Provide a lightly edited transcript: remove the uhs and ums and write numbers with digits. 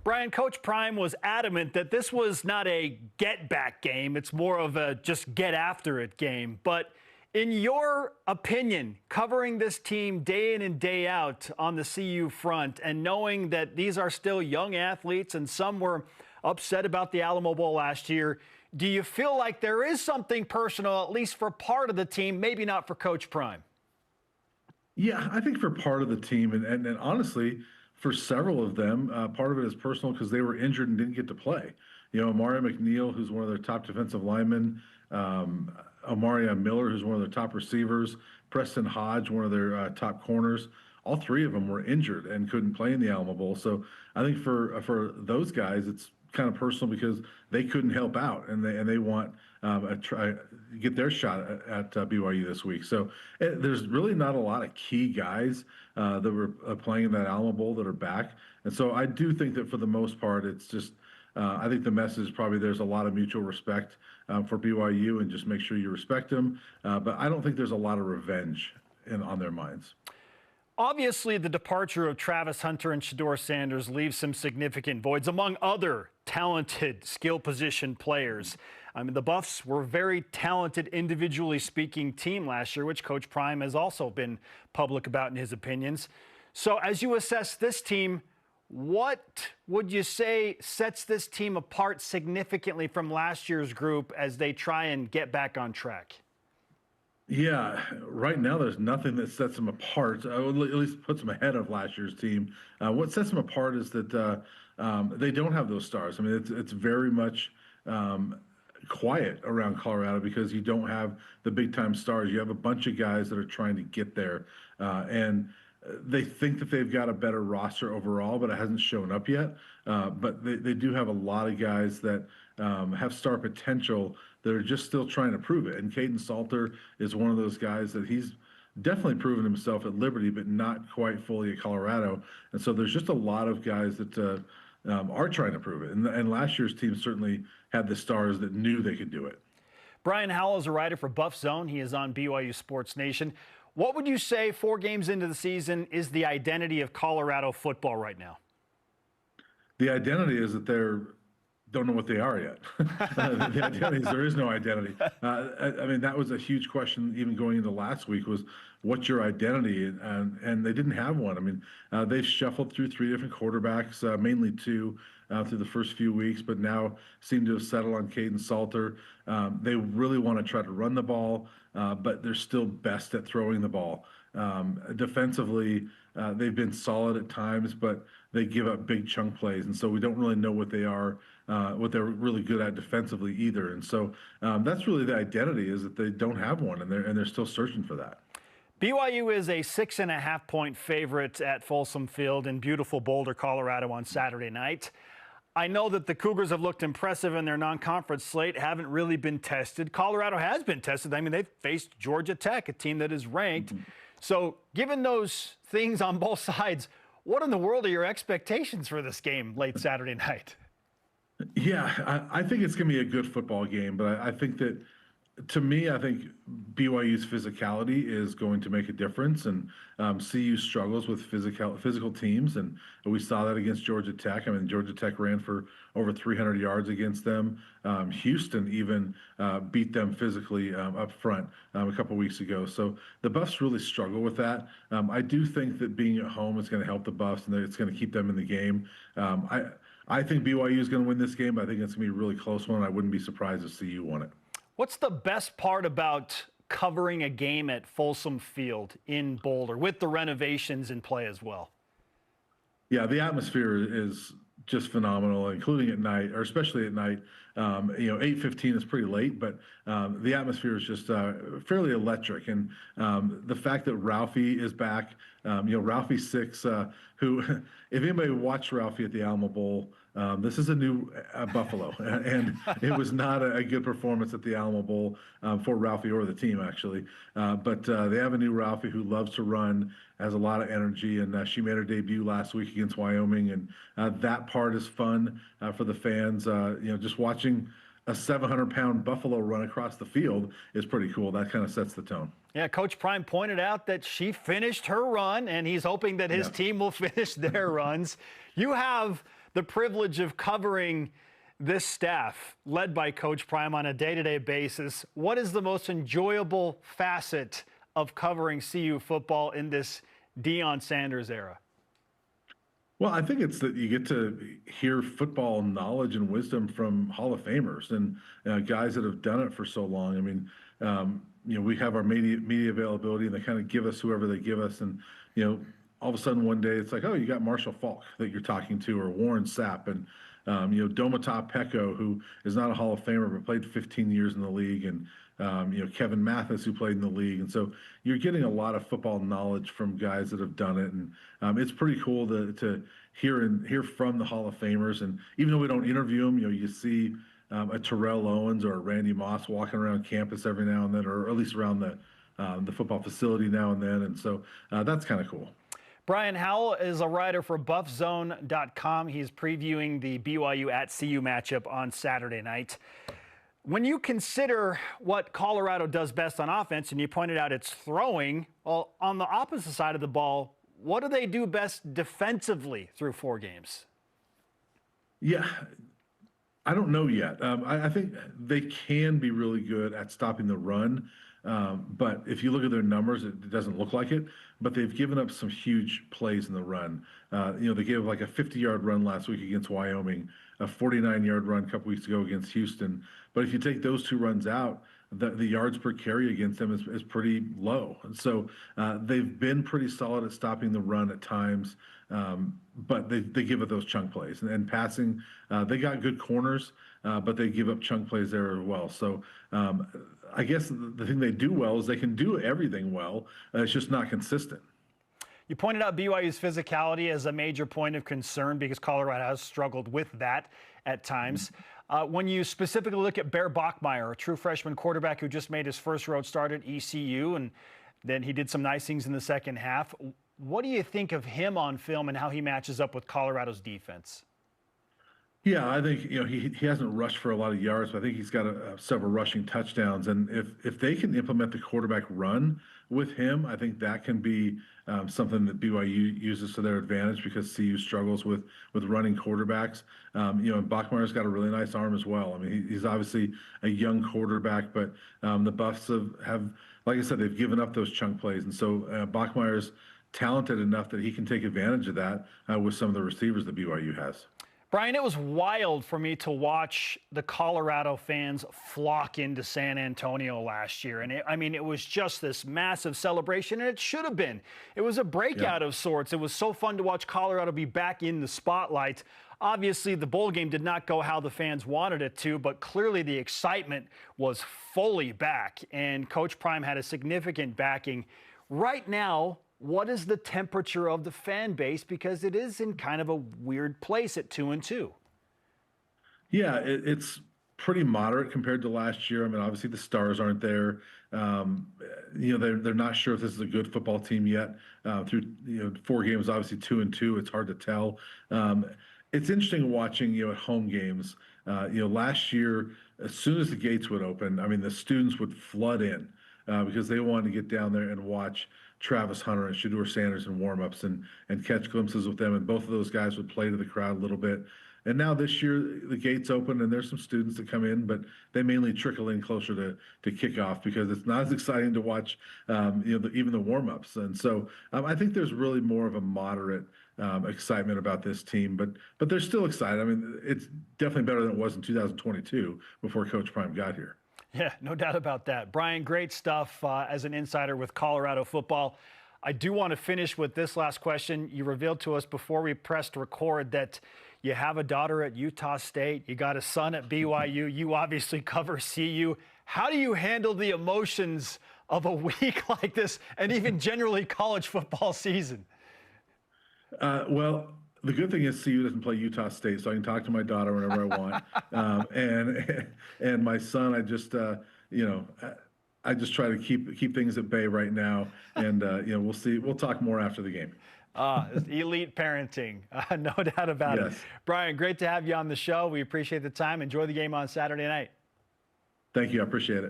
Brian, Coach Prime was adamant that this was not a get-back game. It's more of a just get-after-it game. But in your opinion, covering this team day in and day out on the CU front and knowing that these are still young athletes and some were upset about the Alamo Bowl last year, do you feel like there is something personal, at least for part of the team, maybe not for Coach Prime? Yeah, I think for part of the team, and honestly, for several of them, part of it is personal because they were injured and didn't get to play. You know, Amari McNeil, who's one of their top defensive linemen, Amari Miller, who's one of their top receivers, Preston Hodge, one of their top corners. All three of them were injured and couldn't play in the Alamo Bowl. So I think for those guys, it's kind of personal because they couldn't help out and they want get their shot at BYU this week. So there's really not a lot of key guys that were playing in that Alamo Bowl that are back. And so I do think that for the most part, it's just I think the message is probably there's a lot of mutual respect for BYU and just make sure you respect them. But I don't think there's a lot of revenge on their minds. Obviously, the departure of Travis Hunter and Dion Sanders leaves some significant voids among other talented skill position players. I mean, the Buffs were a very talented, individually speaking team last year, which Coach Prime has also been public about in his opinions. So as you assess this team, what would you say sets this team apart significantly from last year's group as they try and get back on track? Yeah, right now there's nothing that sets them apart. At least puts them ahead of last year's team. What sets them apart is that they don't have those stars. I mean, it's very much quiet around Colorado because you don't have the big time stars. You have a bunch of guys that are trying to get there, and they think that they've got a better roster overall, but it hasn't shown up yet. But they do have a lot of guys that have star potential that are just still trying to prove it. And Caden Salter is one of those guys that he's definitely proven himself at Liberty, but not quite fully at Colorado. And so there's just a lot of guys that are trying to prove it. And last year's team certainly had the stars that knew they could do it. Brian Howell is a writer for Buff Zone. He is on BYU Sports Nation. What would you say 4 games into the season is the identity of Colorado football right now? The identity is that they're don't know what they are yet. The identity is there is no identity. I mean, that was a huge question even going into last week was what's your identity? And they didn't have one. I mean, they've shuffled through 3 different quarterbacks, mainly 2 through the first few weeks, but now seem to have settled on Caden Salter. They really want to try to run the ball, but they're still best at throwing the ball. Defensively, they've been solid at times, but they give up big chunk plays, and so we don't really know what they are, what they're really good at defensively either. And so that's really the identity is that they don't have one, and they're still searching for that. BYU is a 6.5-point favorite at Folsom Field in beautiful Boulder, Colorado on Saturday night. I know that the Cougars have looked impressive in their non-conference slate, haven't really been tested. Colorado has been tested. I mean, they've faced Georgia Tech, a team that is ranked. So given those things on both sides, what in the world are your expectations for this game late Saturday night? Yeah, I think it's going to be a good football game, but I think that, to me, I think BYU's physicality is going to make a difference, and CU struggles with physical teams, and we saw that against Georgia Tech. I mean, Georgia Tech ran for over 300 yards against them. Houston even beat them physically up front a couple weeks ago. So the Buffs really struggle with that. I do think that being at home is going to help the Buffs, and that it's going to keep them in the game. I think BYU is going to win this game, but I think it's going to be a really close one. I wouldn't be surprised if CU won it. What's the best part about covering a game at Folsom Field in Boulder with the renovations in play as well? Yeah, the atmosphere is just phenomenal, including at night, or especially at night. 8:15 is pretty late, but the atmosphere is just fairly electric. And the fact that Ralphie is back, Ralphie Six, who, if anybody watched Ralphie at the Alamo Bowl, this is a new Buffalo, and it was not a good performance at the Alamo Bowl for Ralphie or the team, actually. But they have a new Ralphie who loves to run, has a lot of energy, and she made her debut last week against Wyoming, and that part is fun for the fans. Just watching a 700-pound Buffalo run across the field is pretty cool. That kind of sets the tone. Yeah, Coach Prime pointed out that she finished her run, and he's hoping that his team will finish their runs. You have the privilege of covering this staff led by Coach Prime on a day-to-day basis. What is the most enjoyable facet of covering CU football in this Dion Sanders era? Well, I think it's that you get to hear football knowledge and wisdom from Hall of Famers and guys that have done it for so long. I mean, we have our media availability, and they kind of give us whoever they give us, and all of a sudden one day it's like, oh, you got Marshall Faulk that you're talking to, or Warren Sapp, and Domata Peko, who is not a Hall of Famer but played 15 years in the league, and Kevin Mathis, who played in the league. And so you're getting a lot of football knowledge from guys that have done it. And it's pretty cool to hear from the Hall of Famers. And even though we don't interview them, you see a Terrell Owens or a Randy Moss walking around campus every now and then, or at least around the football facility now and then. And so that's kind of cool. Brian Howell is a writer for buffzone.com. He's previewing the BYU-CU matchup on Saturday night. When you consider what Colorado does best on offense, and you pointed out it's throwing, well, on the opposite side of the ball, what do they do best defensively through 4 games? Yeah, I don't know yet. I think they can be really good at stopping the run. But if you look at their numbers, it doesn't look like it. But they've given up some huge plays in the run. They gave like a 50-yard run last week against Wyoming, a 49-yard run a couple weeks ago against Houston. But if you take those 2 runs out, the yards per carry against them is pretty low. And so they've been pretty solid at stopping the run at times, but they give up those chunk plays. And passing, they got good corners, but they give up chunk plays there as well. So I guess the thing they do well is they can do everything well. It's just not consistent. You pointed out BYU's physicality as a major point of concern because Colorado has struggled with that at times. When you specifically look at Bear Bachmeier, a true freshman quarterback who just made his first road start at ECU, and then he did some nice things in the second half, what do you think of him on film and how he matches up with Colorado's defense? Yeah, I think he hasn't rushed for a lot of yards, but I think he's got several rushing touchdowns. And if they can implement the quarterback run with him, I think that can be something that BYU uses to their advantage because CU struggles with running quarterbacks. And Bachmeier's got a really nice arm as well. I mean, he's obviously a young quarterback, but the Buffs have, like I said, they've given up those chunk plays, and so Bachmeier's talented enough that he can take advantage of that with some of the receivers that BYU has. Brian, it was wild for me to watch the Colorado fans flock into San Antonio last year. And it was just this massive celebration, and it should have been. It was a breakout of sorts. It was so fun to watch Colorado be back in the spotlight. Obviously, the bowl game did not go how the fans wanted it to, but clearly the excitement was fully back, and Coach Prime had a significant backing. Right now, what is the temperature of the fan base? Because it is in kind of a weird place at 2-2. Yeah, it's pretty moderate compared to last year. I mean, obviously the stars aren't there. They're not sure if this is a good football team yet. Through 4 games, obviously 2-2, it's hard to tell. It's interesting watching at home games. Last year, as soon as the gates would open, I mean, the students would flood in because they wanted to get down there and watch Travis Hunter and Shedeur Sanders in warmups and catch glimpses with them. And both of those guys would play to the crowd a little bit. And now this year, the gates open and there's some students that come in, but they mainly trickle in closer to kickoff because it's not as exciting to watch, even the warmups. And so I think there's really more of a moderate excitement about this team, but they're still excited. I mean, it's definitely better than it was in 2022 before Coach Prime got here. Yeah, no doubt about that. Brian, great stuff as an insider with Colorado football. I do want to finish with this last question. You revealed to us before we pressed record that you have a daughter at Utah State. You got a son at BYU. You obviously cover CU. How do you handle the emotions of a week like this and even generally college football season? Well, the good thing is CU doesn't play Utah State, so I can talk to my daughter whenever I want. And my son, I just try to keep things at bay right now, and we'll see. We'll talk more after the game. Elite parenting, no doubt about it. Brian, great to have you on the show. We appreciate the time. Enjoy the game on Saturday night. Thank you. I appreciate it.